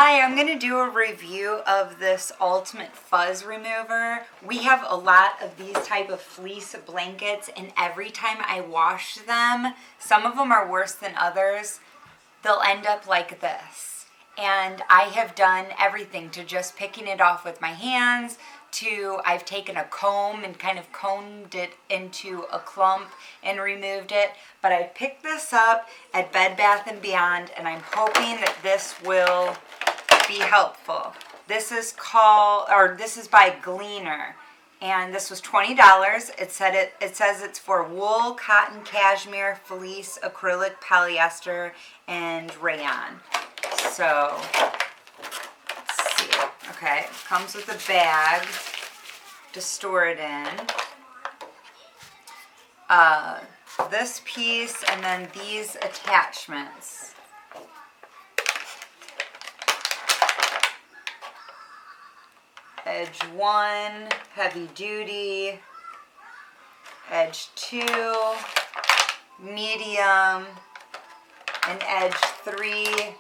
Hi, I'm going to do a review of this Ultimate Fuzz Remover. We have a lot of these type of fleece blankets, and every time I wash them, some of them are worse than others, they'll end up like this. And I have done everything to just picking it off with my hands, to I've taken a comb and kind of combed it into a clump and removed it. But I picked this up at Bed Bath & Beyond, and I'm hoping that this will be helpful. This is by Gleener, and this was $20. It says it's for wool, cotton, cashmere, fleece, acrylic, polyester, and rayon. So let's see. Okay, it comes with a bag to store it in. This piece and then these attachments. Edge 1, heavy duty. Edge 2, medium. And edge 3,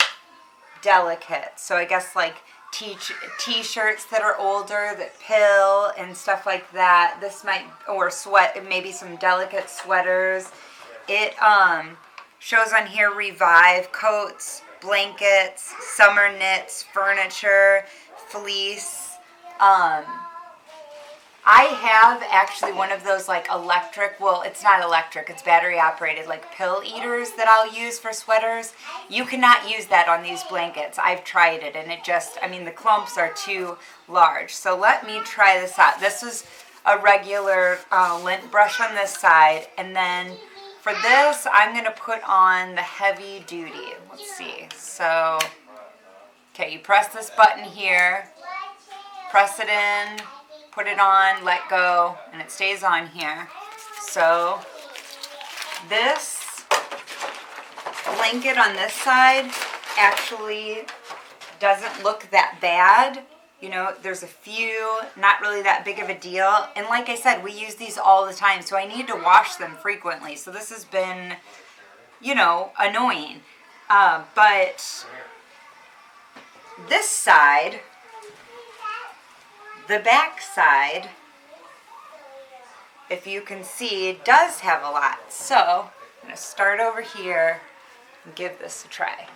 delicate. So I guess like t-shirts that are older that pill and stuff like that. This might, or maybe some delicate sweaters. It shows on here Revive coats, blankets, summer knits, furniture, fleece. I have actually one of those like electric, well, it's not electric, it's battery operated, like pill eaters that I'll use for sweaters. You cannot use that on these blankets. I've tried it and it just, the clumps are too large. So let me try this out. This is a regular lint brush on this side, and then for this I'm going to put on the heavy duty. Let's see. So, okay, you press this button here, press it in, put it on, let go, and it stays on here. So this blanket on this side actually doesn't look that bad. You know, there's a few, not really that big of a deal. And like I said, we use these all the time, so I need to wash them frequently. So this has been, annoying. But this side, the back side, if you can see, does have a lot. So I'm going to start over here and give this a try.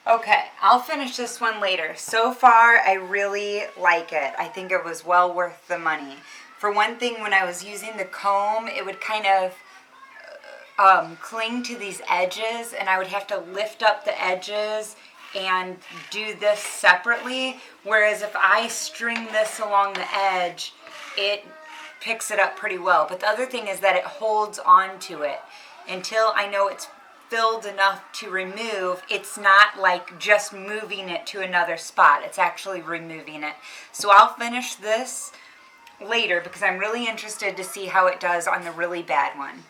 Okay, I'll finish this one later. So far, I really like it. I think it was well worth the money. For one thing, when I was using the comb, it would kind of cling to these edges, and I would have to lift up the edges and do this separately. Whereas if I string this along the edge, it picks it up pretty well. But the other thing is that it holds onto it until I know it's filled enough to remove. It's not like just moving it to another spot. It's actually removing it. So I'll finish this later because I'm really interested to see how it does on the really bad one.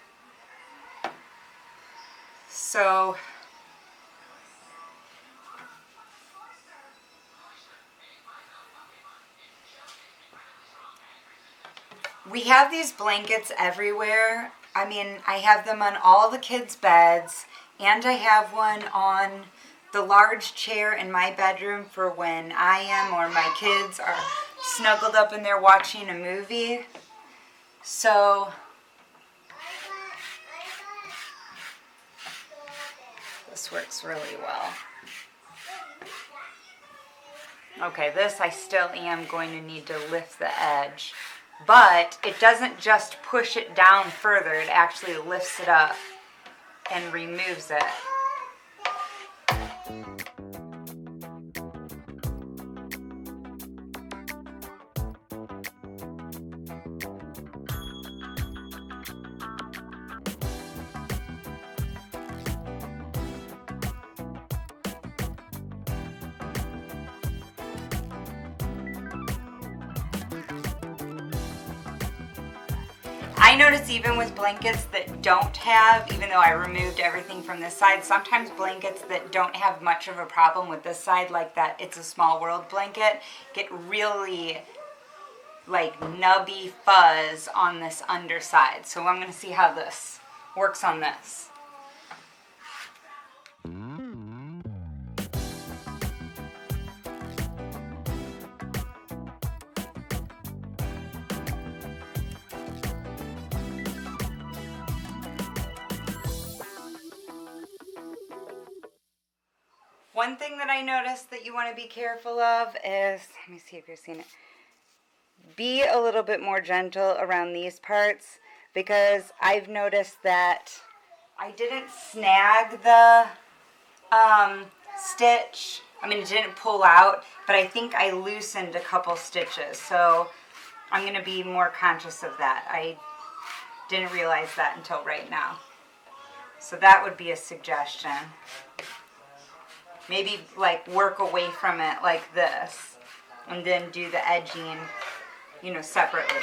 So we have these blankets everywhere. I have them on all the kids' beds, and I have one on the large chair in my bedroom for when I am or my kids are snuggled up in there watching a movie. So this works really well. Okay, this I still am going to need to lift the edge. but it doesn't just push it down further, it actually lifts it up and removes it. I notice even with blankets that don't have, even though I removed everything from this side, sometimes blankets that don't have much of a problem with this side, like that It's a Small World blanket, get really like nubby fuzz on this underside. So I'm going to see how this works on this. One thing that I noticed that you want to be careful of is, let me see if you're seeing it, be a little bit more gentle around these parts, because I've noticed that I didn't snag the stitch. I mean, it didn't pull out, but I think I loosened a couple stitches, so I'm going to be more conscious of that. I didn't realize that until right now. So that would be a suggestion. Maybe like work away from it like this and then do the edging, you know, separately.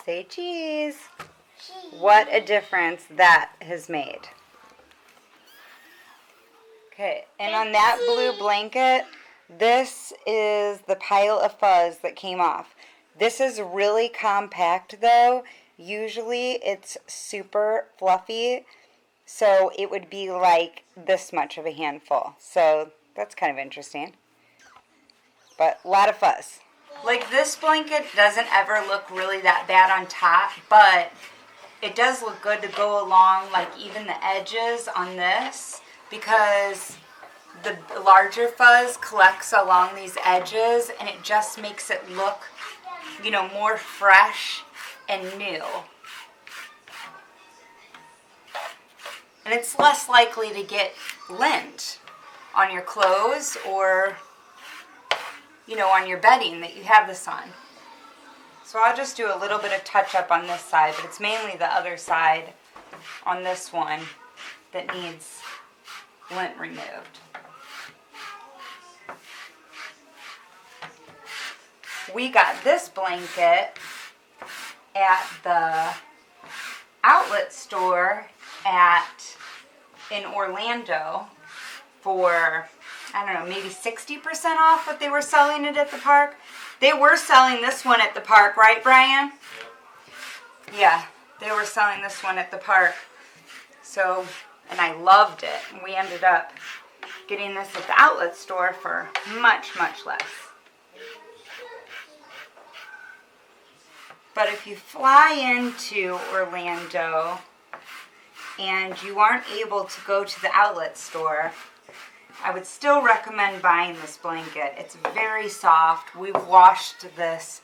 Say cheese. What a difference that has made. Okay, and on that blue blanket, this is the pile of fuzz that came off. This is really compact though. Usually it's super fluffy, so it would be like this much of a handful. So that's kind of interesting. But a lot of fuzz. Like this blanket doesn't ever look really that bad on top, but it does look good to go along like even the edges on this, because the larger fuzz collects along these edges and it just makes it look, you know, more fresh and new. And it's less likely to get lint on your clothes or, you know, on your bedding that you have this on. So I'll just do a little bit of touch up on this side, but it's mainly the other side on this one that needs lint removed. We got this blanket at the outlet store in Orlando for, I don't know, maybe 60% off what they were selling it at the park. They were selling this one at the park, right, Brian? Yeah, they were selling this one at the park. So, and I loved it. And we ended up getting this at the outlet store for much, much less. But if you fly into Orlando and you aren't able to go to the outlet store, I would still recommend buying this blanket. It's very soft. We've washed this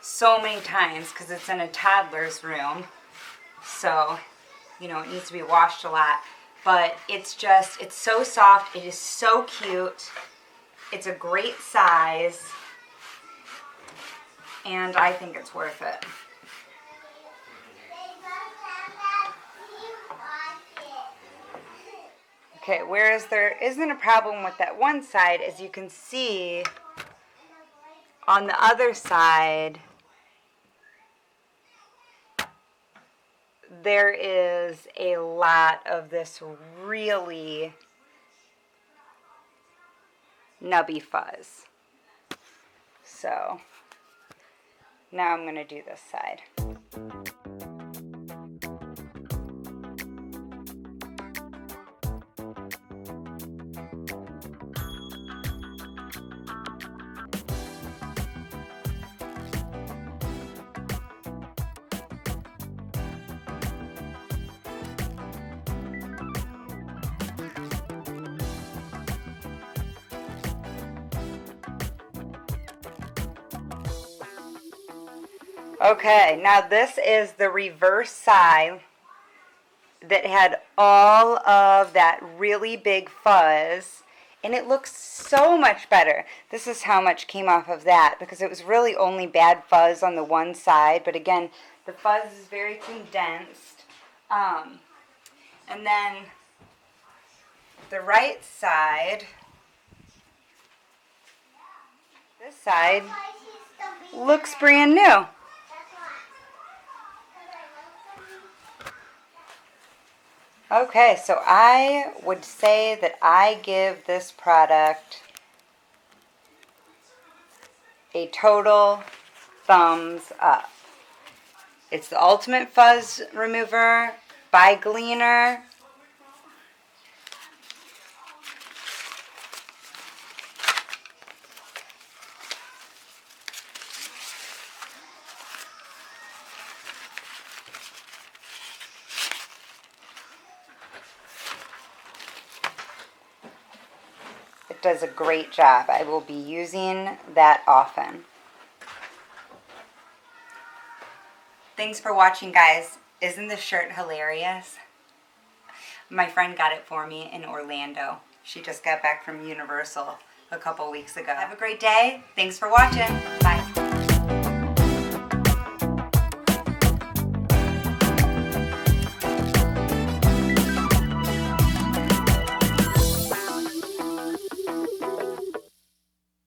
so many times because it's in a toddler's room. So, you know, it needs to be washed a lot. But it's so soft. It is so cute. It's a great size. And I think it's worth it. Okay, whereas there isn't a problem with that one side, as you can see on the other side, there is a lot of this really nubby fuzz. So now I'm going to do this side. Okay, now this is the reverse side that had all of that really big fuzz, and it looks so much better. This is how much came off of that, because it was really only bad fuzz on the one side, but again, the fuzz is very condensed. And then the right side, this side, looks brand new. Okay, so I would say that I give this product a total thumbs up. It's the Ultimate Fuzz Remover by Gleener. It does a great job. I will be using that often. Thanks for watching, guys. Isn't this shirt hilarious? My friend got it for me in Orlando. She just got back from Universal a couple weeks ago. Have a great day. Thanks for watching. Bye.